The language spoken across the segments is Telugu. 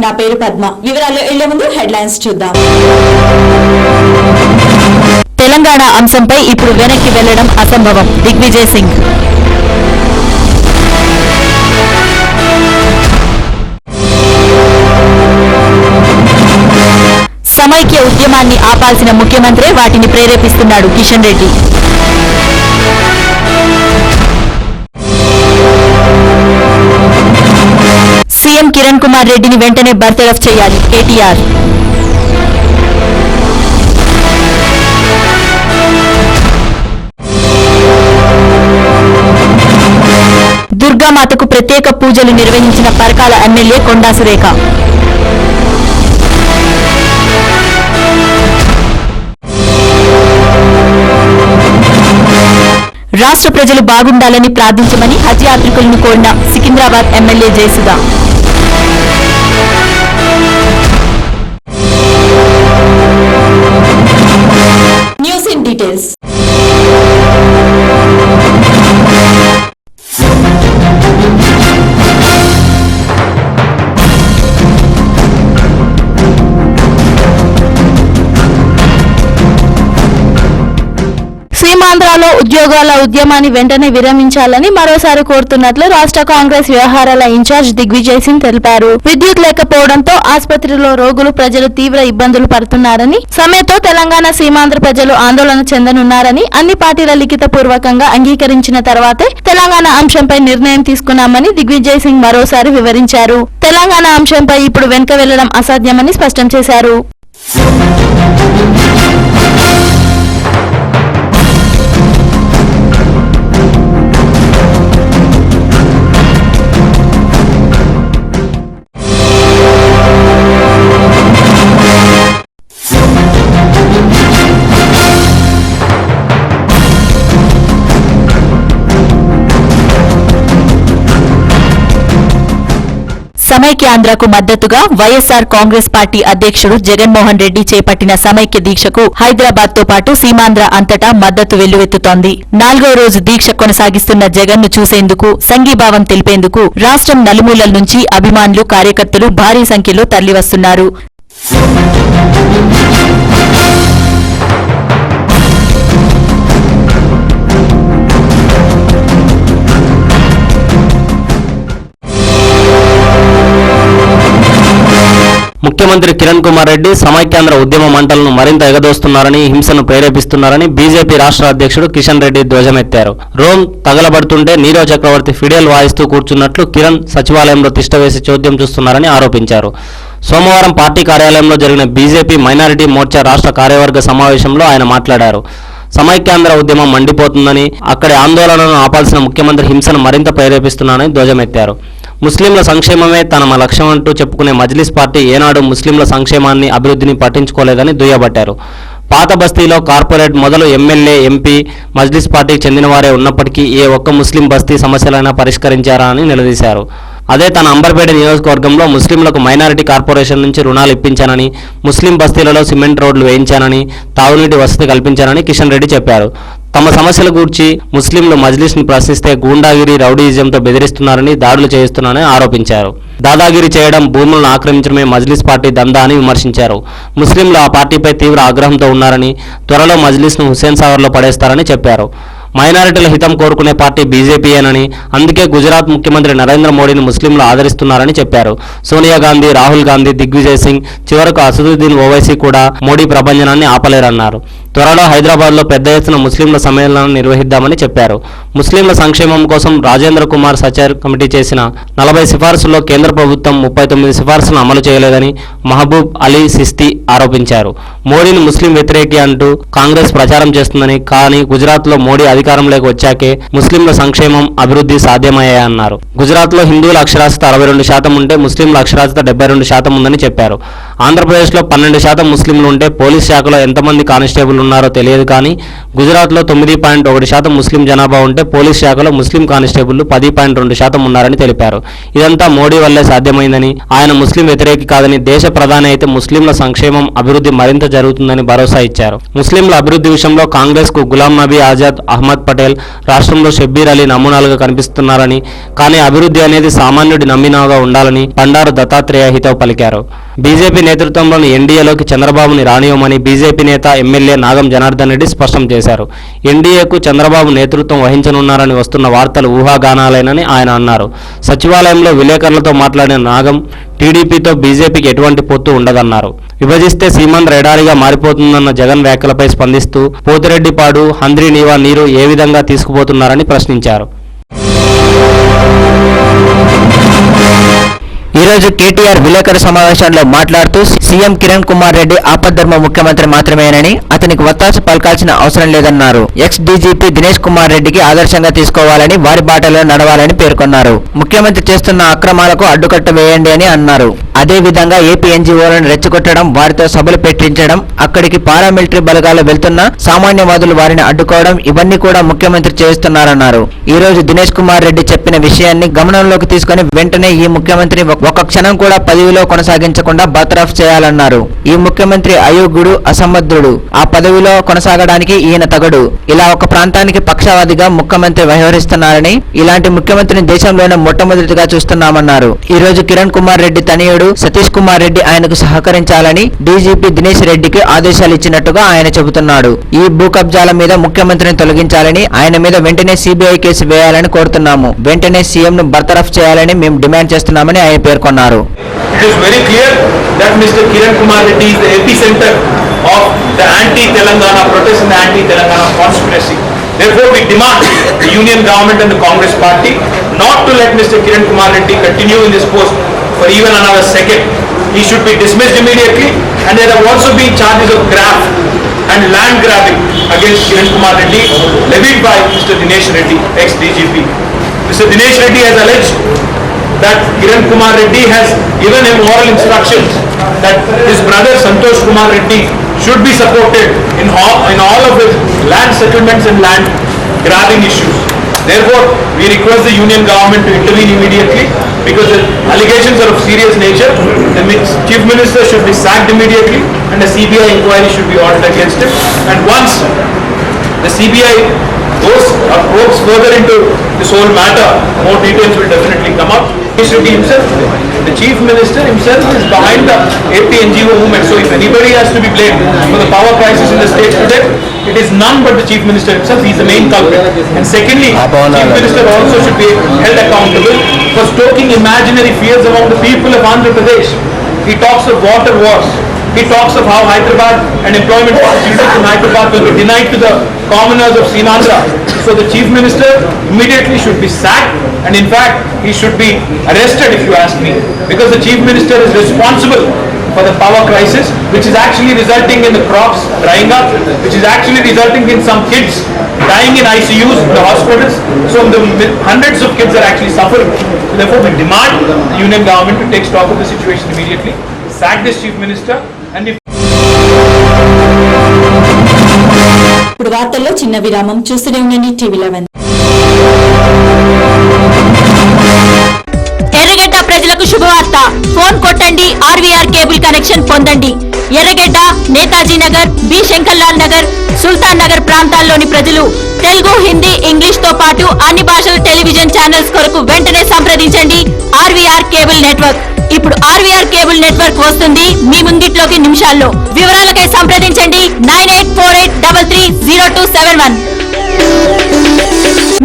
నా పేరు పద్మ. వివరాల్లో వెళ్లే ముందు హెడ్లైన్స్ చూద్దాం. తెలంగాణ అంశంపై ఇప్పుడు వెనక్కి వెళ్లడం అసంభవం. దిగ్విజయ్ సింగ్. సమైక్య ఉద్యమాన్ని ఆపాల్సిన ముఖ్యమంత్రి వాటిని ప్రేరేపిస్తున్నాడు. కిషన్ రెడ్డి. సీఎం కిరణ్ కుమార్ రెడ్డిని వెంటనే బర్తరఫ్ చేయాలి. కేటీఆర్. దుర్గామాతకు ప్రత్యేక పూజలు నిర్వహించిన పరకాల ఎమ్మెల్యే కొండా సురేఖ. రాష్ట్ర ప్రజలు బాగుండాలని ప్రార్థించమని హజ్ యాత్రికులను కోరిన Secunderabad MLA Jayasudha. News in details. సీమాంధ్రలో ఉద్యోగాల ఉద్యమాన్ని వెంటనే విరమించాలని మరోసారి కోరుతున్నట్లు రాష్ట్ర కాంగ్రెస్ వ్యవహారాల ఇన్ఛార్జ్ దిగ్విజయ్ సింగ్ తెలిపారు. విద్యుత్ లేకపోవడంతో ఆసుపత్రిలో రోగులు ప్రజలు తీవ్ర ఇబ్బందులు పడుతున్నారని, సమ్మెతో తెలంగాణ సీమాంధ్ర ప్రజలు ఆందోళన చెందనున్నారని, అన్ని పార్టీల లిఖిత పూర్వకంగా అంగీకరించిన తర్వాతే తెలంగాణ అంశంపై నిర్ణయం తీసుకున్నామని దిగ్విజయ్ సింగ్ మరోసారి వివరించారు. తెలంగాణ అంశంపై ఇప్పుడు వెనుక వెళ్లడం అసాధ్యమని స్పష్టం చేశారు. సమైక్యాంధ్రకు మద్దతుగా వైఎస్ఆర్ కాంగ్రెస్ పార్టీ అధ్యక్షుడు జగన్మోహన్ రెడ్డి చేపట్టిన సమైక్య దీక్షకు హైదరాబాద్ తో పాటు సీమాంధ్ర అంతటా మద్దతు వెల్లువెత్తుతోంది. 4వ రోజు దీక్ష కొనసాగిస్తున్న జగన్ ను చూసేందుకు, సంఘీభావం తెలిపేందుకు రాష్ట్రం నలుమూలల నుంచి అభిమానులు, కార్యకర్తలు భారీ సంఖ్యలో తరలివస్తున్నారు. ముఖ్యమంత్రి కిరణ్ కుమార్ రెడ్డి సమైక్యాంధ్ర ఉద్యమ మంటలను మరింత ఎగదోస్తున్నారని, హింసను ప్రేరేపిస్తున్నారని బీజేపీ రాష్ట్ర అధ్యక్షుడు కిషన్ రెడ్డి ధ్వజమెత్తారు. రోమ్ తగలబడుతుంటే నీరవ్ చక్రవర్తి ఫిడేల్ వాయిస్తూ కూర్చున్నట్లు కిరణ్ సచివాలయంలో తిష్టవేసి చోద్యం చూస్తున్నారని ఆరోపించారు. సోమవారం పార్టీ కార్యాలయంలో జరిగిన బీజేపీ మైనారిటీ మోర్చా రాష్ట్ర కార్యవర్గ సమావేశంలో ఆయన మాట్లాడారు. సమైక్యాంధ్ర ఉద్యమం మండిపోతుందని, అక్కడి ఆందోళనను ఆపాల్సిన ముఖ్యమంత్రి హింసను మరింత ప్రేరేపిస్తున్నారని ధ్వజమెత్తారు. ముస్లింల సంక్షేమమే తన లక్ష్యం అంటూ చెప్పుకునే మజ్లిస్ పార్టీ ఏనాడు ముస్లింల సంక్షేమాన్ని, అభివృద్ధిని పట్టించుకోలేదని దుయ్యబట్టారు. పాత బస్తీలో కార్పొరేట్ మొదలు ఎమ్మెల్యే, ఎంపీ మజ్లిస్ పార్టీకి చెందినవారే ఉన్నప్పటికీ ఏ ఒక్క ముస్లిం బస్తీ సమస్యలైనా పరిష్కరించారా అని నిలదీశారు. అదే తన అంబర్పేట నియోజకవర్గంలో ముస్లింలకు మైనారిటీ కార్పొరేషన్ నుంచి రుణాలు ఇప్పించానని, ముస్లిం బస్తీలలో సిమెంట్ రోడ్లు వేయించానని, తాగునీటి వసతి కల్పించానని కిషన్ రెడ్డి చెప్పారు. తమ సమస్యల గూర్చి ముస్లింలు మజ్లిస్ను ప్రశ్నిస్తే గూండాగిరి, రౌడీయిజంతో బెదిరిస్తున్నారని, దాడులు చేయిస్తున్నారని ఆరోపించారు. దాదాగిరి చేయడం, భూములను ఆక్రమించడమే మజ్లిస్ పార్టీ దందా అని విమర్శించారు. ముస్లింలు ఆ పార్టీపై తీవ్ర ఆగ్రహంతో ఉన్నారని, త్వరలో మజ్లిస్ను హుస్సేన్ సాగర్లో పడేస్తారని చెప్పారు. మైనారిటీల హితం కోరుకునే పార్టీ బీజేపీయేనని, అందుకే గుజరాత్ ముఖ్యమంత్రి నరేంద్ర మోడీని ముస్లింలు ఆదరిస్తున్నారని చెప్పారు. సోనియా గాంధీ, రాహుల్ గాంధీ, దిగ్విజయ్ సింగ్, చివరకు అసదుద్దీన్ ఓవైసీ కూడా మోడీ ప్రభంజనాన్ని ఆపలేరన్నారు. త్వరలో హైదరాబాద్లో పెద్ద ఎత్తున ముస్లింల సమ్మేళనాన్ని నిర్వహిద్దామని చెప్పారు. ముస్లింల సంక్షేమం కోసం రాజేంద్ర కుమార్ సచార్ కమిటీ చేసిన 40 సిఫార్సుల్లో కేంద్ర ప్రభుత్వం 39 సిఫార్సులను అమలు చేయలేదని మహబూబ్ అలీ సిస్తి ఆరోపించారు. మోడీని ముస్లిం వ్యతిరేకి అంటూ కాంగ్రెస్ ప్రచారం చేస్తుందని, కానీ గుజరాత్లో మోడీ అధికారంలోకి వచ్చాకే ముస్లింల సంక్షేమం, అభివృద్ధి సాధ్యమయ్యాయన్నారు. గుజరాత్లో హిందువుల అక్షరాస్యత 62% ఉంటే ముస్లింల అక్షరాస్యత 72% ఉందని చెప్పారు. ఆంధ్రప్రదేశ్లో 12% ముస్లింలు ఉంటే పోలీస్ శాఖలో ఎంతమంది కానిస్టేబుల్ ఉన్నారో తెలియదు కానీ గుజరాత్లో 9.1% ముస్లిం జనాభా ఉంటే పోలీస్ శాఖలో ముస్లిం కానిస్టేబుళ్లు 10.2% ఉన్నారని తెలిపారు. ఇదంతా మోడీ వల్లే సాధ్యమైందని, ఆయన ముస్లిం వ్యతిరేకి కాదని, దేశ ప్రధాని అయితే ముస్లింల సంక్షేమం అభివృద్ధి మరింత జరుగుతుందని భరోసా ఇచ్చారు. ముస్లింల అభివృద్ధి విషయంలో కాంగ్రెస్ కు గులాం నబీ ఆజాద్, అహ్మద్ పటేల్ రాష్ట్రంలో షబ్బీర్ అలీ నమూనాలుగా కనిపిస్తున్నారని, కానీ అభివృద్ధి అనేది సామాన్యుడి నమ్మినాగా ఉండాలని బండారు దత్తాత్రేయ హితవు పలికారు. బీజేపీ నేతృత్వంలోని ఎన్డీఏలోకి చంద్రబాబుని రానివ్వమని బీజేపీ నేత ఎమ్మెల్యే నాగం జనార్దన్ రెడ్డి స్పష్టం చేశారు. ఎన్డీఏకు చంద్రబాబు నేతృత్వం వహించనున్నారని వస్తున్న వార్తలు ఊహాగానాలేనని ఆయన అన్నారు. సచివాలయంలో విలేకరులతో మాట్లాడిన నాగం టీడీపీతో బీజేపీకి ఎటువంటి పొత్తు ఉండదన్నారు. విభజిస్తే సీమాంధ్ర ఎడారిగా మారిపోతుందన్న జగన్ వ్యాఖ్యలపై స్పందిస్తూ పోతిరెడ్డిపాడు, హంద్రీ నీవా నీరు ఏ విధంగా తీసుకుపోతున్నారని ప్రశ్నించారు. ఈ రోజు కేటీఆర్ విలేకరుల సమావేశంలో మాట్లాడుతూ సీఎం కిరణ్ కుమార్ రెడ్డి ఆపద్ధర్మ ముఖ్యమంత్రి మాత్రమేనని, అతనికి వత్తాసు పలకాల్సిన అవసరం లేదన్నారు. ఎక్స్ డీజీపీ దినేష్ కుమార్ రెడ్డికి ఆదర్శంగా తీసుకోవాలని, వారి బాటలో నడవాలని పేర్కొన్నారు. ముఖ్యమంత్రి చేస్తున్న అక్రమాలకు అడ్డుకట్ట వేయండి అని అన్నారు. అదే విధంగా ఏపీ ఎన్జీఓలను రెచ్చగొట్టడం, వారితో సభలు పెట్టించడం, అక్కడికి పారామిలిటరీ బలగాలు వెళ్తున్న సామాన్యవాదులు వారిని అడ్డుకోవడం, ఇవన్నీ కూడా ముఖ్యమంత్రి చేస్తున్నారన్నారు. ఈ రోజు దినేష్ కుమార్ రెడ్డి చెప్పిన విషయాన్ని గమనంలోకి తీసుకుని వెంటనే ఈ ముఖ్యమంత్రి ఒక క్షణం కూడా పదవిలో కొనసాగించకుండా బర్తరఫ్ చేయాలన్నారు. ఈ ముఖ్యమంత్రి అయోగ్యుడు, అసమర్థుడు, ఆ పదవిలో కొనసాగడానికి ఈయన తగడు. ఇలా ఒక ప్రాంతానికి పక్షవాదిగా ముఖ్యమంత్రి వ్యవహరిస్తున్నారని, ఇలాంటి ముఖ్యమంత్రిని దేశంలోనే మొట్టమొదటిగా చూస్తున్నామన్నారు. ఈ రోజు కిరణ్ కుమార్ రెడ్డి తనయుడు సతీష్ కుమార్ రెడ్డి ఆయనకు సహకరించాలని డీజీపీ దినేష్ రెడ్డికి ఆదేశాలు ఇచ్చినట్టుగా ఆయన చెబుతున్నాడు. ఈ భూ కబ్జాల మీద ముఖ్యమంత్రిని తొలగించాలని, ఆయన మీద వెంటనే సిబిఐ కేసు వేయాలని కోరుతున్నాము. వెంటనే సీఎం ను బర్తరఫ్ చేయాలని మేము డిమాండ్ చేస్తున్నామని ఆయన పేర్కొన్నారు. It is very clear that Mr. Kiran Kumar Reddy is the epicenter of the anti-Telangana protest and the anti-Telangana conspiracy. Therefore, we demand the Union Government and the Congress Party not to let Mr. Kiran Kumar Reddy continue in this post for even another second. He should be dismissed immediately, and there have also been charges of graft and land grabbing against Kiran Kumar Reddy levied by Mr. Dinesh Reddy, ex-DGP. Mr. Dinesh Reddy has alleged that Kiran Kumar Reddy has given him oral instructions that his brother Santosh Kumar Reddy should be supported in all of his land settlements and land grabbing issues. Therefore, we request the Union Government to intervene immediately because the allegations are of serious nature. The Chief Minister should be sacked immediately and a CBI inquiry should be ordered against him. And once the CBI probes further into this whole matter, more details will definitely come up. The Chief Minister himself is behind the AP NGO movement. So if anybody has to be blamed for the power crisis in the state today, it is none but the Chief Minister himself. He is the main culprit. And secondly, Chief Minister also should be held accountable for stoking imaginary fears among the people of Andhra Pradesh. He talks of water wars. He talks of how Hyderabad and employment opportunities in Hyderabad will be denied to the commoners of Srinagar. So the Chief Minister immediately should be sacked, and in fact he should be arrested if you ask me, because the Chief Minister is responsible for the power crisis, which is actually resulting in the crops drying up, which is actually resulting in some kids dying in ICUs in the hospitals. So the hundreds of kids are actually suffering. So therefore we demand the Union Government to take stock of the situation immediately, sack this Chief Minister, and if ఇప్పుడు వార్తల్లో చిన్న విరామం. చూస్తూనే ఉండండి టీవీ11. ఎర్రగడ్డ ప్రజలకు శుభవార్త. ఫోన్ కొట్టండి, ఆర్వీఆర్ కేబుల్ కనెక్షన్ పొందండి. ఎర్రగడ్డ, నేతాజీ నగర్, బి శంకర్లాల్ నగర్, సుల్తాన్ నగర్ ప్రాంతాల్లోని ప్రజలు తెలుగు, హిందీ, ఇంగ్లీష్ తో పాటు అన్ని భాషల టెలివిజన్ ఛానల్స్ కొరకు వెంటనే సంప్రదించండి ఆర్వీఆర్ కేబుల్ నెట్వర్క్. ఇప్పుడు ఆర్వీఆర్ కేబుల్ నెట్వర్క్ వస్తుంది మీ ముంగిట్లోకి నిమిషాల్లో. వివరాలకై సంప్రదించండి 9848330271.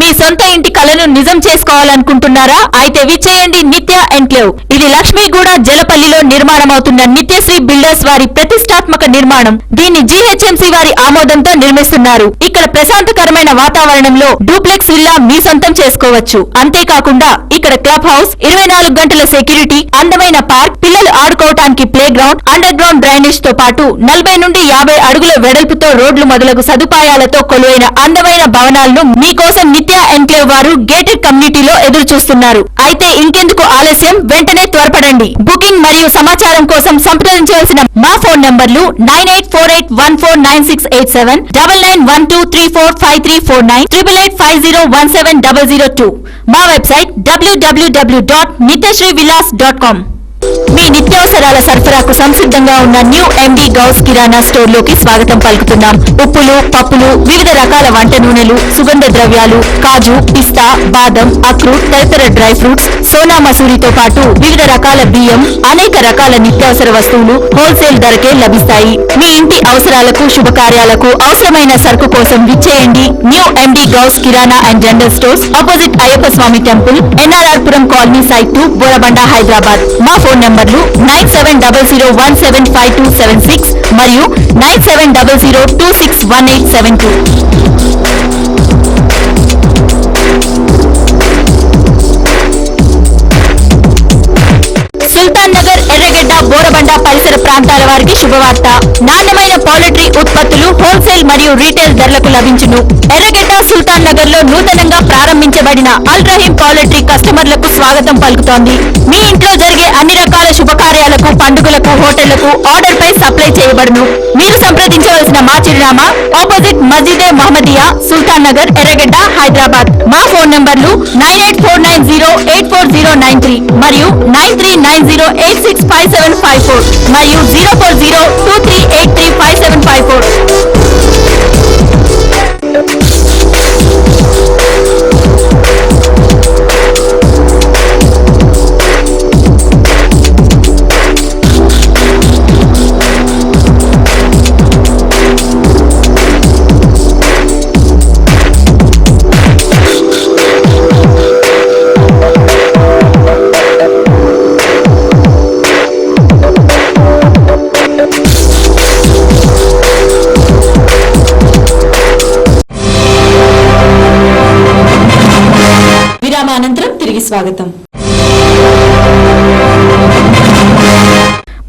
మీ సొంత ఇంటి కలను నిజం చేసుకోవాలనుకుంటున్నారా? అయితే విచ్చేయండి నిత్య ఎన్క్లేవ్. ఇది లక్ష్మీగూడ జలపల్లిలో నిర్మాణమవుతున్న నిత్యశ్రీ బిల్డర్స్ వారి ప్రతిష్టాత్మక నిర్మాణం. దీన్ని జీహెచ్ఎంసీ వారి ఆమోదంతో నిర్మిస్తున్నారు. ఇక్కడ ప్రశాంతకరమైన వాతావరణంలో డూప్లెక్స్ విల్లా మీ సొంతం చేసుకోవచ్చు. అంతేకాకుండా ఇక్కడ క్లబ్ హౌస్, 24 గంటల సెక్యూరిటీ, అందమైన పార్క్, పిల్లలు ఆడుకోవటానికి play play ground, under ground drainage తో పాటు 40 నుండి 50 అడుగుల వెడల్పుతో రోడ్లు మొదలగు సదుపాయాలతో కొలువైన అందమైన భవనాలను మీకోసం నిత్య ఎన్క్లేవ్ వారు గేటెడ్ కమ్యూనిటీలో ఎదురు చూస్తున్నారు. అయితే ఇంకెందుకు ఆలస్యం, వెంటనే త్వరపడండి. బుకింగ్ మరియు సమాచారం కోసం సంప్రదించవలసిన మా ఫోన్ నంబర్లు 9848149687, 9912345349, 8850170002. మా వెబ్సైట్ www.nityasrivillas.com. మీ నిత్యావసరాల సరఫరాకు సంసిద్ధంగా ఉన్న న్యూ ఎండి గౌస్ కిరాణా స్టోర్ లోకి స్వాగతం పలుకుతున్నాం. ఉప్పులు, పప్పులు, వివిధ రకాల వంట నూనెలు, సుగంధ ద్రవ్యాలు, కాజు, పిస్తా, బాదం, అక్రూట్ తదితర డ్రై ఫ్రూట్స్, సోనా మసూరితో పాటు వివిధ రకాల బియ్యం, అనేక రకాల నిత్యావసర వస్తువులు హోల్సేల్ ధరకే లభిస్తాయి. మీ ఇంటి అవసరాలకు, శుభకార్యాలకు అవసరమైన సరుకు కోసం విచ్చేయండి. New MD Ghouse kirana and general stores, opposite Ayyappa Swamy temple, NRR Puram colony, site 2, Borabanda, Hyderabad. మా ఫోన్ నంబర్లు 9700175276 మరియు 9700261872. సుల్తాన్ నగర్, ఎర్రగడ్డ, బోరబండ పరిసర ప్రాంతాల వారికి శుభవార్త. నాణ్యమైన పౌల్ట్రీ ఉత్పత్తులు హోల్సేల్ మరియు రీటైల్ ధరలకు లభించును. ఎర్రగడ్డ, సుల్తాన్ నగర్ లో నూతనంగా ప్రారంభించబడిన అల్ రహీం పౌల్ట్రీ కస్టమర్లకు స్వాగతం పలుకుతోంది. మీ ఇంట్లో జరిగే అన్ని రకాల శుభకార్యాలకు, పండుగలకు, హోటళ్లకు ఆర్డర్ పై సప్లై చేయబడును. మీరు సంప్రదించవలసిన మా చిరునామా ఆపోజిట్ మస్జిదే మహమ్మదియా, సుల్తాన్ నగర్, ఎర్రగడ్డ, హైదరాబాద్. మా ఫోన్ నంబర్లు 9849084093 మరియు 9390865754 మరియు 04023835754. విరామానంతరం తిరిగి స్వాగతం.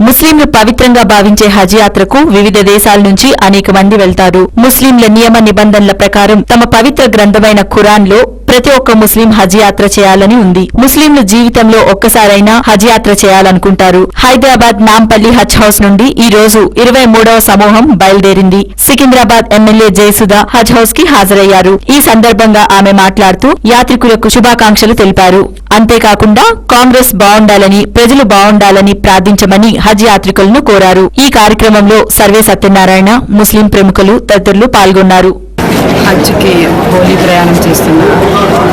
ముస్లింలు పవిత్రంగా భావించే హజ్ యాత్రకు వివిధ దేశాల నుంచి అనేక మంది వెళ్తారు. ముస్లింల నియమ నిబంధనల ప్రకారం తమ పవిత్ర గ్రంథమైన ఖురాన్ లో ప్రతి ఒక్క ముస్లిం హజ్ యాత్ర చేయాలని ఉంది. ముస్లింలు జీవితంలో ఒక్కసారైనా హజ్ యాత్ర చేయాలనుకుంటారు. హైదరాబాద్ నాంపల్లి హజ్ హౌస్ నుండి ఈ రోజు 23వ సమూహం బయలుదేరింది. సికింద్రాబాద్ ఎమ్మెల్యే జయసుధ హజ్ హౌస్ కి హాజరయ్యారు. ఈ సందర్భంగా ఆమె మాట్లాడుతూ యాత్రికులకు శుభాకాంక్షలు తెలిపారు. అంతేకాకుండా కాంగ్రెస్ బావుండాలని, ప్రజలు బావుండాలని ప్రార్థించమని హజ్ యాత్రికులను కోరారు. ఈ కార్యక్రమంలో సర్వే సత్యనారాయణ, ముస్లిం ప్రముఖులు తదితరులు పాల్గొన్నారు. హజ్కి హోలీ ప్రయాణం చేస్తున్న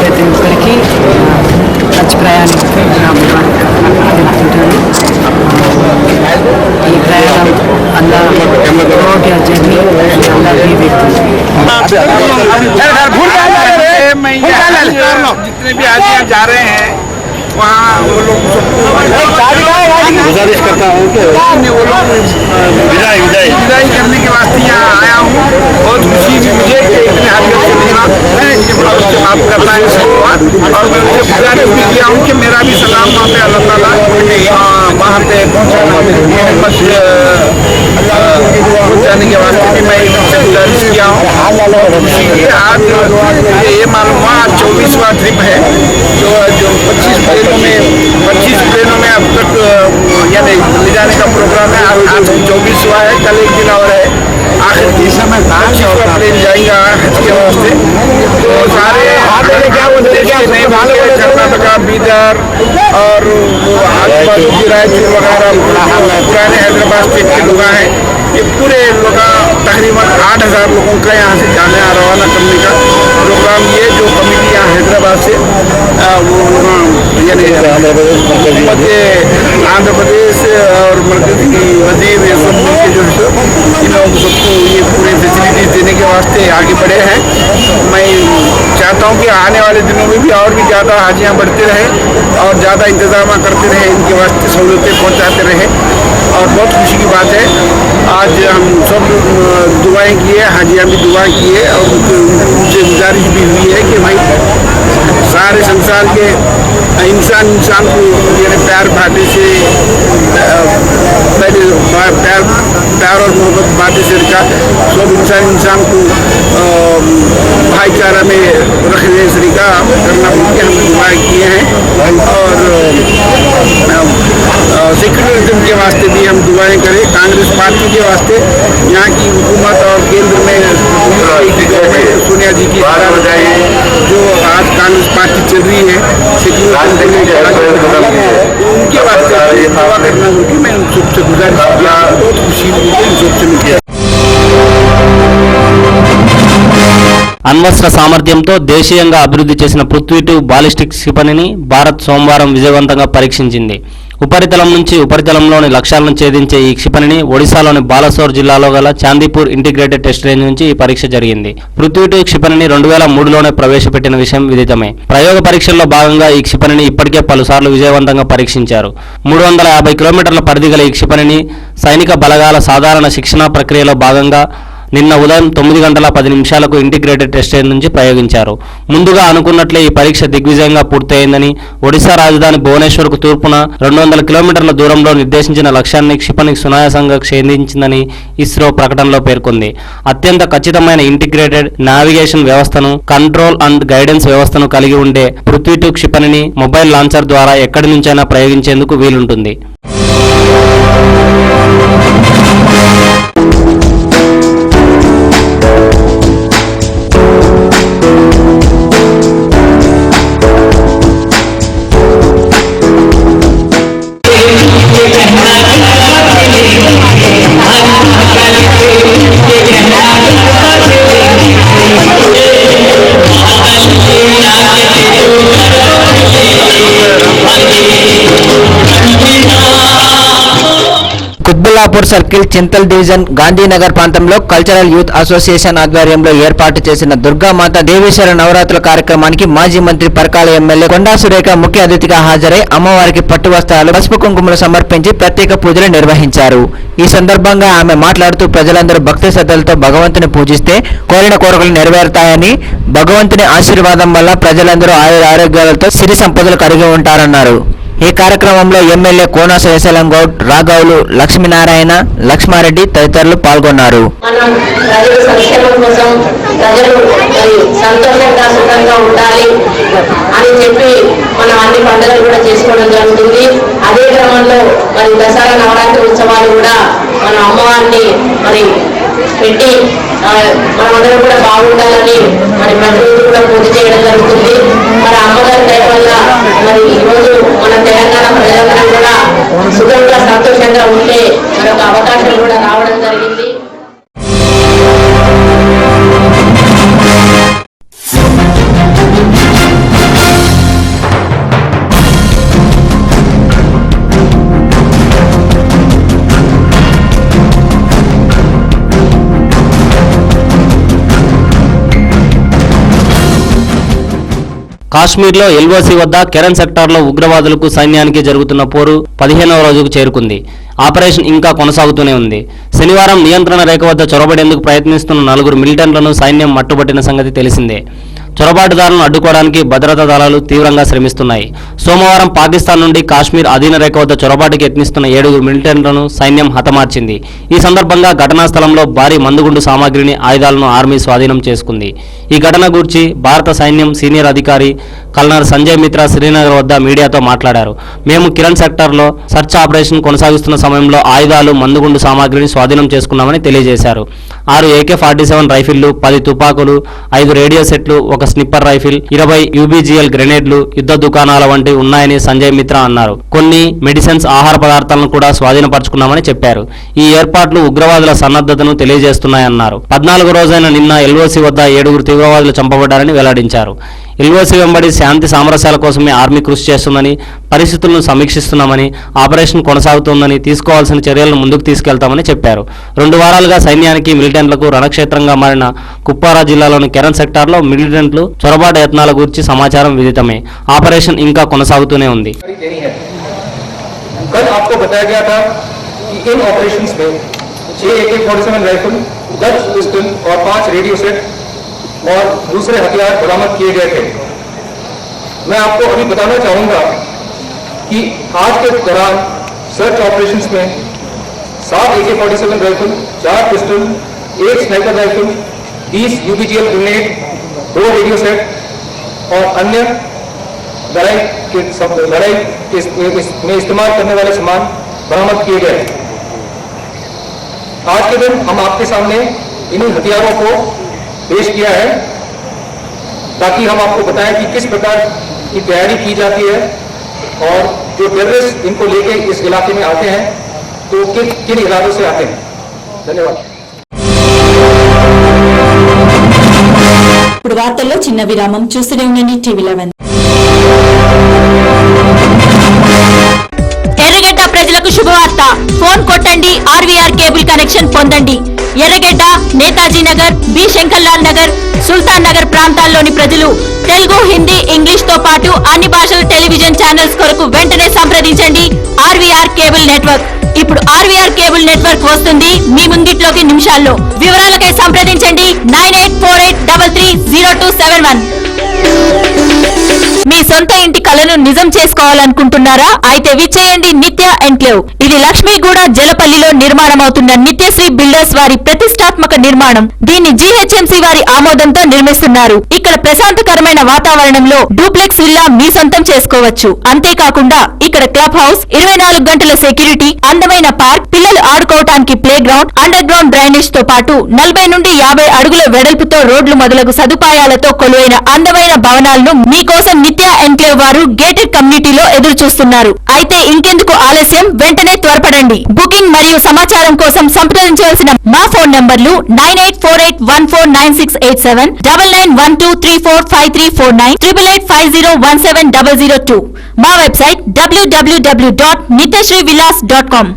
ప్రతి ఒక్కరికి హజ్ ప్రయాణం తెలుపుతుంటాను. ఈ ప్రయాణం అల్లా रोड या जर्नी अल्लाह भी जितने भी हाजियाँ जा रहे हैं वहाँ वो लोग गुजारिश करता हूँ कि वो लोग विदाई करने के वास्ते यहाँ आया हूँ। बहुत खुशी भी मुझे कि इतने हाजियों से मिलना, आप करता है और मैं उसे गुजारिश भी किया हूँ कि मेरा भी सलाम वहाँ पे अल्लाह ताला वहाँ पे पहुँचाने के वास्ते भी मैं उनसे गुजारिश किया हूँ। आज ये मालूम हुआ 24वां ट्रिप है जो 25 प्लेनों में अब तक यानी ले जाने का प्रोग्राम है। आज 24वां है, कल एक दिन और है। आखिर 25वां प्लेन जाएगा हज के वास्ते। तो सारे कर्नाटका, बीदर और आजू-बाजू की रायचूर वगैरह पुराने हैदराबाद स्टेट के लोग हैं। ये पूरे लोग तकरीबन 8000 लोगों का यहाँ से जाने रवाना करने का प्रोग्राम ये जो कमेटी यहाँ हैदराबाद से वो यानी मध्य आंध्र प्रदेश और मरकजी वजीर ये सब मिलकर जो है इन लोगों सबको ये पूरे फैसिलिटीज देने के वास्ते आगे बढ़े हैं। मैं चाहता हूँ कि आने वाले दिनों में भी और भी ज़्यादा हाजियाँ बढ़ते रहे और ज़्यादा इंतजाम करते रहे, इनके वास्ते सहूलतें पहुँचाते रहे। और बहुत खुशी की बात है आज हम सब दुआएं किए, हाजियाँ भी दुआ किए और उनसे गुजारिश भी हुई है कि भाई सारे संसार के इंसान इंसान को यानी प्यार बांटे से पहले प्यार और मोहब्बत बांटे से रखा। सब इंसान इंसान को भाईचारा में रखने से का करना के हम दुआएं किए हैं और सेक्युलरिज्म के वास्ते भी हम दुआएं करें। कांग्रेस पार्टी के वास्ते यहाँ की हुकूमत और केंद्र में सोनिया जी की जो आज कांग्रेस पार्टी चल रही है उनके वास्ते दावा करना होगी। मैं उन सबसे गुजारिश किया, बहुत खुशी हुई है उन सबसे मिली। అణ్వస్త్ర సామర్థ్యంతో దేశీయంగా అభివృద్ధి చేసిన పృథ్వీ 2 బాలిస్టిక్ క్షిపణిని భారత్ సోమవారం విజయవంతంగా పరీక్షించింది. ఉపరితలం నుంచి ఉపరితలంలోని లక్ష్యాలను ఛేదించే ఈ క్షిపణిని ఒడిశాలోని బాలసోర్ జిల్లాలో గల చాందీపూర్ ఇంటిగ్రేటెడ్ టెస్ట్ రేంజ్ నుంచి ఈ పరీక్ష జరిగింది. పృథ్వీ 2 క్షిపణిని 2003లోనే ప్రవేశపెట్టిన విషయం విదితమే. ప్రయోగ పరీక్షల్లో భాగంగా ఈ క్షిపణిని ఇప్పటికే పలుసార్లు విజయవంతంగా పరీక్షించారు. 350 కిలోమీటర్ల పరిధి గల ఈ క్షిపణిని సైనిక బలగాల సాధారణ శిక్షణా ప్రక్రియలో భాగంగా నిన్న ఉదయం 9:10 ఇంటిగ్రేటెడ్ టెస్ట్ రేంజ్ నుంచి ప్రయోగించారు. ముందుగా అనుకున్నట్లే ఈ పరీక్ష దిగ్విజయంగా పూర్తయిందని, ఒడిశా రాజధాని భువనేశ్వర్కు తూర్పున 200 కిలోమీటర్ల దూరంలో నిర్దేశించిన లక్ష్యాన్ని క్షిపణి సునాయాసంగా ఛేదించిందని ఇస్రో ప్రకటనలో పేర్కొంది. అత్యంత ఖచ్చితమైన ఇంటిగ్రేటెడ్ నావిగేషన్ వ్యవస్థను, కంట్రోల్ అండ్ గైడెన్స్ వ్యవస్థను కలిగి ఉండే పృథ్వీ 2 క్షిపణిని మొబైల్ లాంచర్ ద్వారా ఎక్కడి నుంచైనా ప్రయోగించేందుకు వీలుంటుంది. కుత్బుల్లాపూర్ సర్కిల్ చింతల్ డివిజన్ గాంధీనగర్ ప్రాంతంలో కల్చరల్ యూత్ అసోసియేషన్ ఆధ్వర్యంలో ఏర్పాటు చేసిన దుర్గామాత దేవేశ్వర నవరాత్రుల కార్యక్రమానికి మాజీ మంత్రి పరకాల ఎమ్మెల్యే కొండా సురేఖ ముఖ్య అతిథిగా హాజరై అమ్మవారికి పట్టు వస్త్రాలు, పసుపు కుంకుమలు సమర్పించి ప్రత్యేక పూజలు నిర్వహించారు. ఈ సందర్భంగా ఆమె మాట్లాడుతూ ప్రజలందరూ భక్తి శ్రద్ధలతో భగవంతుని పూజిస్తే కోరిన కోరికలు నెరవేరుతాయని, భగవంతుని ఆశీర్వాదం వల్ల ప్రజలందరూ ఆరోగ్యాలతో సిరి సంపదలు కలిగి ఉంటారన్నారు. ఈ కార్యక్రమంలో ఎమ్మెల్యే కోన శేషలం గౌడ్, రాఘవులు, లక్ష్మీనారాయణ, లక్ష్మారెడ్డి తదితరులు పాల్గొన్నారు. మనం ప్రజల సంక్షేమం కోసం ప్రజలు మరి సంతోషంగా సుఖంగా ఉండాలి అని చెప్పి మనం అన్ని పండుగలు కూడా చేసుకోవడం జరుగుతుంది. అదే క్రమంలో మరి దసరా నవరాత్రి ఉత్సవాలు కూడా మన అమ్మవారిని మరి పెట్టి మనమందరం కూడా బాగుండాలని మరి ప్రతిరోజు కూడా పూజ చేయడం జరుగుతుంది. మరి అమ్మగారి దయ వల్ల మరి ఈరోజు మన తెలంగాణ ప్రజలందరం కూడా సుఖంగా సంతోషంగా ఉంటే మరొక అవకాశం కూడా రావడం జరిగింది. కాశ్మీర్లో ఎల్ఓసి వద్ద కెరన్ సెక్టార్లో ఉగ్రవాదులకు సైన్యానికి జరుగుతున్న పోరు 15వ రోజుకు చేరుకుంది. ఆపరేషన్ ఇంకా కొనసాగుతూనే ఉంది. శనివారం నియంత్రణ రేఖ వద్ద చొరబడేందుకు ప్రయత్నిస్తున్న 4 మిలిటెంట్లను సైన్యం మట్టుబట్టిన సంగతి తెలిసిందే. చొరబాటుదారులను అడ్డుకోవడానికి భద్రతా దళాలు తీవ్రంగా శ్రమిస్తున్నాయి. సోమవారం పాకిస్తాన్ నుండి కాశ్మీర్ అధీన రేఖ వద్ద చొరబాటుకి యత్నిస్తున్న 7 మిలిటెంట్లను సైన్యం హతమార్చింది. ఈ సందర్భంగా ఘటనా స్థలంలో భారీ మందుగుండు సామాగ్రిని, ఆయుధాలను ఆర్మీ స్వాధీనం చేసుకుంది. ఈ ఘటన గురించి భారత సైన్యం సీనియర్ అధికారి కల్నల్ సంజయ్ మిత్రా శ్రీనగర్ వద్ద మీడియాతో మాట్లాడారు. మేము కిరణ్ సెక్టార్లో సర్చ్ ఆపరేషన్ కొనసాగిస్తున్న సమయంలో ఆయుధాలు, మందుగుండు సామాగ్రిని స్వాధీనం చేసుకున్నామని తెలియజేశారు. 6 AK-47 రైఫిళ్లు, 10 తుపాకులు, 5 రేడియో సెట్లు, 1 స్నిప్పర్ రైఫిల్, 20 UBGL గ్రెనేడ్లు, యుద్ధ దుకాణాల వంటివి ఉన్నాయని సంజయ్ మిత్రా అన్నారు. కొన్ని మెడిసిన్స్, ఆహార పదార్థాలను కూడా స్వాధీనపరుచుకున్నామని చెప్పారు. ఈ ఏర్పాట్లు ఉగ్రవాదుల సన్నద్ధతను తెలియజేస్తున్నాయన్నారు. 14వ రోజైన నిన్న ఎల్ఓసి వద్ద 7 తీవ్రవాదులు చంపబడ్డారని వెల్లడించారు. ఎల్ఓసి వెంబడి శాంతి సామరస్యాల కోసమే ఆర్మీ కృషి చేస్తుందని, పరిస్థితులను సమీక్షిస్తున్నామని, ఆపరేషన్ కొనసాగుతోందని, తీసుకోవాల్సిన చర్యలను ముందుకు తీసుకెళ్తామని చెప్పారు. 2 వారాలుగా సైన్యానికి, మిలిటెంట్లకు రణక్షేత్రంగా మారిన కుప్వారా జిల్లాలోని కెరన్ సెక్టార్లో మిలిటెంట్లు చొరబాటు యత్నాల గురించి సమాచారం విదితమే. ఆపరేషన్ ఇంకా కొనసాగుతూనే ఉంది. कल आपको बताया गया था कि इन ऑपरेशंस में 6 AK-47 राइफल, 10 पिस्टल और 5 रेडियो सेट और दूसरे हथियार बरामद किए गए थे. मैं आपको अभी बताना चाहूँगा कि आज के दौरान सर्च ऑपरेशंस में 7 AK-47 rifle, 4 pistol, 1 sniper rifle, 20 UBGL grenade, 2 radio set और अन्य लड़ाई में इस्तेमाल करने वाले सामान बरामद किए गए। आज के दिन हम आपके सामने इन्हीं हथियारों को पेश किया है ताकि हम आपको बताएं कि किस प्रकार की तैयारी की जाती है और जो टेररिस्ट इनको लेके इस इलाके में आते हैं तो किन इरादों से आते हैं। धन्यवाद। ఇప్పుడు వార్తల్లో చిన్న విరామం. చూస్తూనే ఉండండి TV11. ఎర్రగడ్డ ప్రజలకు శుభవార్త. ఫోన్ కొట్టండి, ఆర్వీఆర్ కేబుల్ కనెక్షన్ పొందండి. ఎర్రగడ్డ, నేతాజీ నగర్, బి శంకర్లాల్ నగర్, సుల్తాన్ నగర్ ప్రాంతాల్లోని ప్రజలు తెలుగు, హిందీ, ఇంగ్లీష్ తో పాటు అన్ని భాషల టెలివిజన్ ఛానల్స్ కొరకు వెంటనే సంప్రదించండి ఆర్వీఆర్ కేబుల్ నెట్వర్క్. ఇప్పుడు ఆర్వీఆర్ కేబుల్ నెట్వర్క్ వస్తుంది మీ ముంగిట్లోకి నిమిషాల్లో. వివరాలకై సంప్రదించండి 9848330271. మీ సొంత ఇంటి కలను నిజం చేసుకోవాలనుకుంటున్నారా? అయితే విచ్చేయండి నిత్య ఎన్క్లేవ్. ఇది లక్ష్మీగూడ జలపల్లిలో నిర్మాణమవుతున్న నిత్యశ్రీ బిల్డర్స్ వారి ప్రతిష్టాత్మక నిర్మాణం. దీన్ని జీహెచ్ఎంసీ వారి ఆమోదంతో నిర్మిస్తున్నారు. ఇక్కడ ప్రశాంతకరమైన వాతావరణంలో డూప్లెక్స్ విల్లా మీ సొంతం చేసుకోవచ్చు. అంతేకాకుండా ఇక్కడ క్లబ్ హౌస్, 24 గంటల సెక్యూరిటీ, అందమైన పార్క్, పిల్లలు ఆడుకోవటానికి play ground, under ground drainage తో పాటు 40 నుండి 50 అడుగుల వెడల్పుతో రోడ్లు మొదలగు సదుపాయాలతో కొలువైన అందమైన భవనాలను మీకోసం నిత్య ఎన్క్లేవ్ వారు గేటెడ్ కమ్యూనిటీలో ఎదురు చూస్తున్నారు. అయితే ఇంకెందుకు ఆలస్యం, వెంటనే త్వరపడండి. బుకింగ్ మరియు సమాచారం కోసం సంప్రదించవలసిన మా ఫోన్ నంబర్లు 9848149687, 9912345349, 8850170002. మా వెబ్సైట్ www.nityasrivillas.com.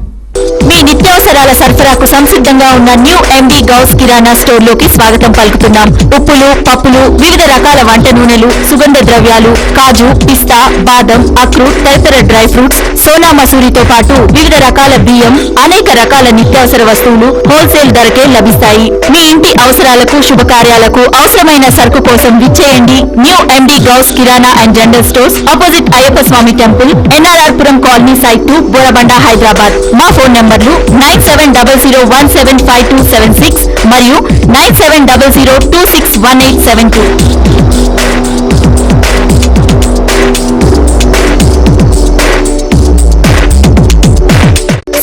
మీ నిత్యావసరాల సరఫరాకు సంసిద్ధంగా ఉన్న న్యూ ఎండి గౌస్ కిరాణా స్టోర్ లోకి స్వాగతం పలుకుతున్నాం. ఉప్పులు, పప్పులు, వివిధ రకాల వంట నూనెలు, సుగంధ ద్రవ్యాలు, కాజు, పిస్తా, బాదం, అక్రూట్, తదితర డ్రై ఫ్రూట్స్, సోనా మసూరితో పాటు వివిధ రకాల బియ్యం, అనేక రకాల నిత్యావసర వస్తువులు హోల్సేల్ ధరకే లభిస్తాయి. మీ ఇంటి అవసరాలకు, శుభకార్యాలకు అవసరమైన సరుకు కోసం విచ్చేయండి new MD Ghouse kirana and general stores, opposite Ayyappa Swamy temple, NRRPuram colony, site 2, Borabanda, Hyderabad. మా ఫోన్ నంబర్లు 9700175276 మరియు 9700261872.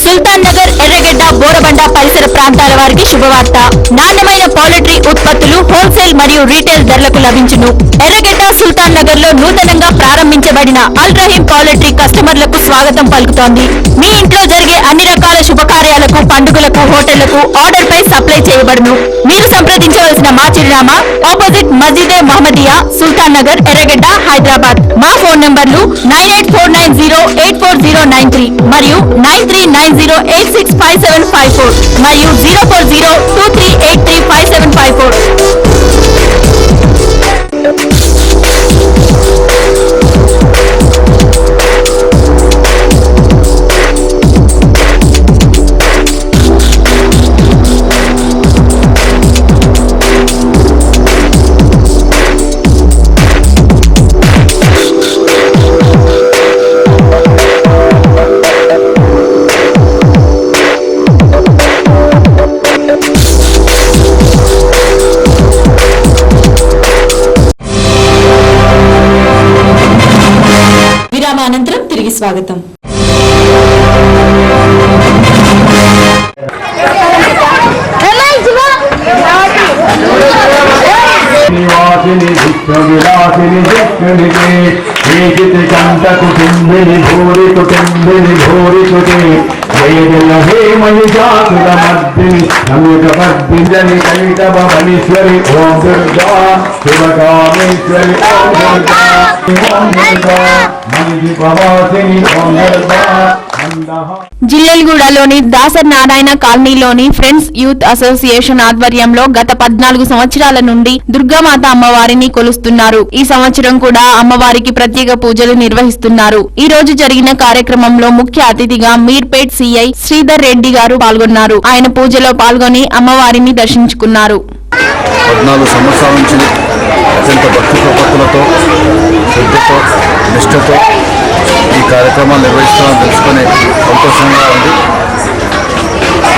సుల్తాన్ నగర్, ఎర్రగడ్డ, బోరబండ పరిసర ప్రాంతాల వారికి శుభవార్త. నాణ్యమైన పౌల్ట్రీ ఉత్పత్తులు హోల్సేల్ మరియు రీటైల్ ధరలకు లభించును. ఎర్రగడ్డ, సుల్తాన్ నగర్ లో నూతనంగా ప్రారంభించబడిన అల్రహీం పౌల్ట్రీ కస్టమర్లకు స్వాగతం పలుకుతోంది. మీ ఇంట్లో జరిగే అన్ని రకాల శుభకార్యాలకు, పండుగలకు, హోటళ్లకు ఆర్డర్ పై సప్లై చేయబడును. మీరు సంప్రదించవలసిన మా చిరునామా ఆపోజిట్ మస్జిదే మహమ్మదియా, సుల్తాన్ నగర్, ఎర్రగడ్డ, హైదరాబాద్. మా ఫోన్ నంబర్లు 9849084093 మరియు 9390865754 మరియు 04023835754. అనంతరం తిరిగి స్వాగతం. నివాసిని విశ్వవిలాసిని జక్ష్ణితే ఏకితి కంట కుటుంబిని భూరి కుటుంబిని భూరి కుటే జయజల హే మహిషాసుర మర్దిని నముక పద్మిజని కైటవ మనీశ్వరి ఓం దుర్గా శివకామేశ్వరి ఓం దుర్గా ఓం దుర్గా మణిదీపవాసిని ఓం దుర్గా. జిల్లెల్గూడలోని దాసర్ నారాయణ కాలనీలోని ఫ్రెండ్స్ యూత్ అసోసియేషన్ ఆధ్వర్యంలో గత 14 సంవత్సరాల నుండి దుర్గామాత అమ్మవారిని కొలుస్తున్నారు. ఈ సంవత్సరం కూడా అమ్మవారికి ప్రత్యేక పూజలు నిర్వహిస్తున్నారు. ఈ రోజు జరిగిన కార్యక్రమంలో ముఖ్య అతిథిగా మీర్పేట్ సిఐ శ్రీధర్ రెడ్డి గారు పాల్గొన్నారు. ఆయన పూజలో పాల్గొని అమ్మవారిని దర్శించుకున్నారు. 14 సంవత్సరాల నుంచి అత్యంత భక్తి ప్రపత్తులతో శ్రద్ధతో నిష్ఠతో ఈ కార్యక్రమాలు నిర్వహిస్తున్నామని తెలుసుకొని సంతోషంగా ఉంది.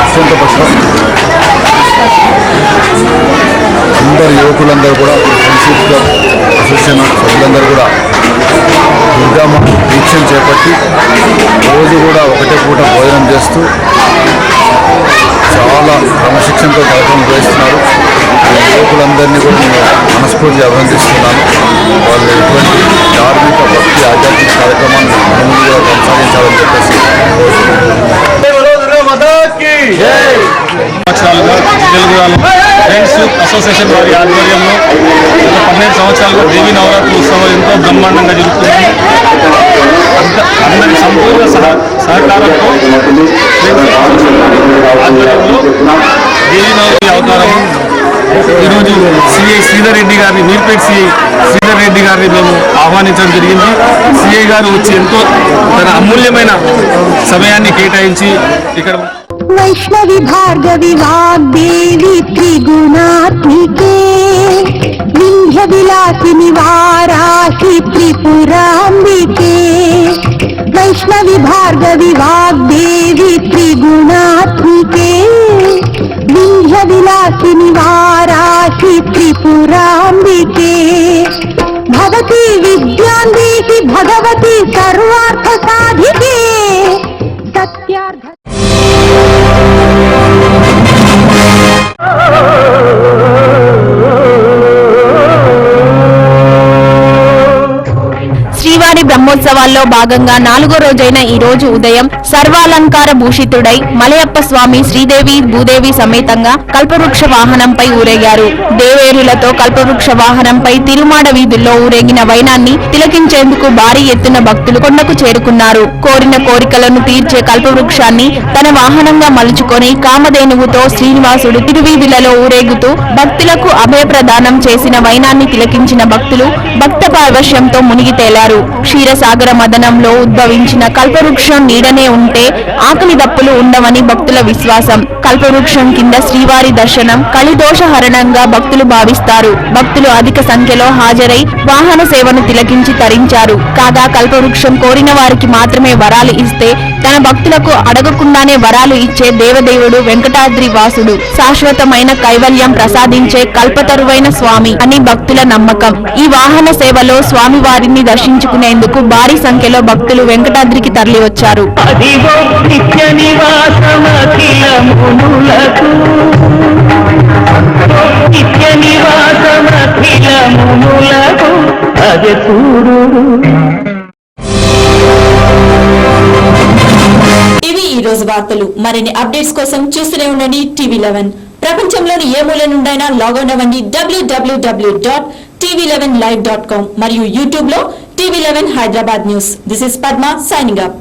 అత్యంత పక్షం అందరు యువకులందరూ కూడా ఫ్రెండ్షిప్ క్లబ్ అసోసియేషన్ సభ్యులందరూ కూడా దుర్గామ్మ దీక్షను చేపట్టి రోజు కూడా ఒకటే పూట భోజనం చేస్తూ చాలా క్రమశిక్షణతో కార్యక్రమం నిర్వహిస్తున్నారు. యువకులందరినీ కూడా నేను మనస్ఫూర్తిగా అభినందిస్తున్నాను. వాళ్ళు ఎటువంటి ధార్మిక భక్తి ఆధ్యాత్మిక కార్యక్రమాన్ని ముందు కూడా కొనసాగించాలని చెప్పేసి సంవత్సరాలుగా తెలుగు ఫ్రెండ్స్ అసోసియేషన్ వారి ఆధ్వర్యంలో 12 సంవత్సరాలుగా దేవీ నవరాత్రి ఉత్సవం ఎంతో బ్రహ్మాండంగా జరుగుతుంది. అందరి సంపూర్ణ సహకారంతో ఆధ్వర్యంలో దేవీ నవరాత్రి అవతారం ఈరోజు సిఐ శ్రీధర్ రెడ్డి గారిని మీర్పేట్ సిఐ శ్రీధర్ రెడ్డి గారిని మేము ఆహ్వానించడం జరిగింది. సిఐ గారు వచ్చి ఎంతో తన అమూల్యమైన సమయాన్ని కేటాయించి ఇక్కడ वैष्णवी भार्गवी वाग्देवी त्रिगुणात्मिके विंध्य विलासिनी वाराहि त्रिपुराम्बिके वैष्णवी भार्गवी वाग्देवी त्रिगुणात्मिके विंध्य विलासिनी वाराहि त्रिपुराम्बिके भवती विद्यान्देहि भगवती सर्वार्थ साधिके सत्यार्थ శ్రీవారి బ్రహ్మోత్సవాల్లో భాగంగా 4వ రోజైన ఈ రోజు ఉదయం సర్వాలంకార భూషితుడై మలయప్ప స్వామి శ్రీదేవి భూదేవి సమేతంగా కల్పవృక్ష వాహనంపై ఊరేగారు. దేవేరులతో కల్పవృక్ష వాహనంపై తిరుమాడ వీధుల్లో ఊరేగిన వైనాన్ని తిలకించేందుకు భారీ ఎత్తున భక్తులు కొండకు చేరుకున్నారు. కోరిన కోరికలను తీర్చే కల్పవృక్షాన్ని తన వాహనంగా మలుచుకొని కామధేనువుతో శ్రీనివాసుడు తిరువీధులలో ఊరేగుతూ భక్తులకు అభయప్రదానం చేసిన వైనాన్ని తిలకించిన భక్తులు భక్త పార్వశ్యంతో మునిగి తేలారు. క్షీరసాగర మదనంలో ఉద్భవించిన కల్పవృక్షం నీడనే ఉంటే ఆకలి దప్పులు ఉండవని భక్తుల విశ్వాసం. కల్పవృక్షం కింద శ్రీవారి దర్శనం కలిదోషహరణంగా భక్తులు భావిస్తారు. భక్తులు అధిక సంఖ్యలో హాజరై వాహన సేవను తిలకించి తరించారు. కాగా కల్పవృక్షం కోరిన వారికి మాత్రమే వరాలు ఇస్తే తన భక్తులకు అడగకుండానే వరాలు ఇచ్చే దేవదేవుడు వెంకటాద్రి వాసుడు, శాశ్వతమైన కైవల్యం ప్రసాదించే కల్పతరువైన స్వామి అని భక్తుల నమ్మకం. ఈ వాహన సేవలో స్వామి వారిని దర్శించుకునేందుకు భారీ సంఖ్యలో భక్తులు వెంకటాద్రికి తరలివచ్చారు. ఇవి ఈ రోజు వార్తలు. మరిన్ని అప్డేట్స్ కోసం చూస్తూనే ఉండండి TV11. ప్రపంచంలోని ఏ మూల నుండైనా లాగౌన్ అవ్వండి www.tv11live.com మరియు యూట్యూబ్ లో TV11 Hyderabad news. This is Padma signing up.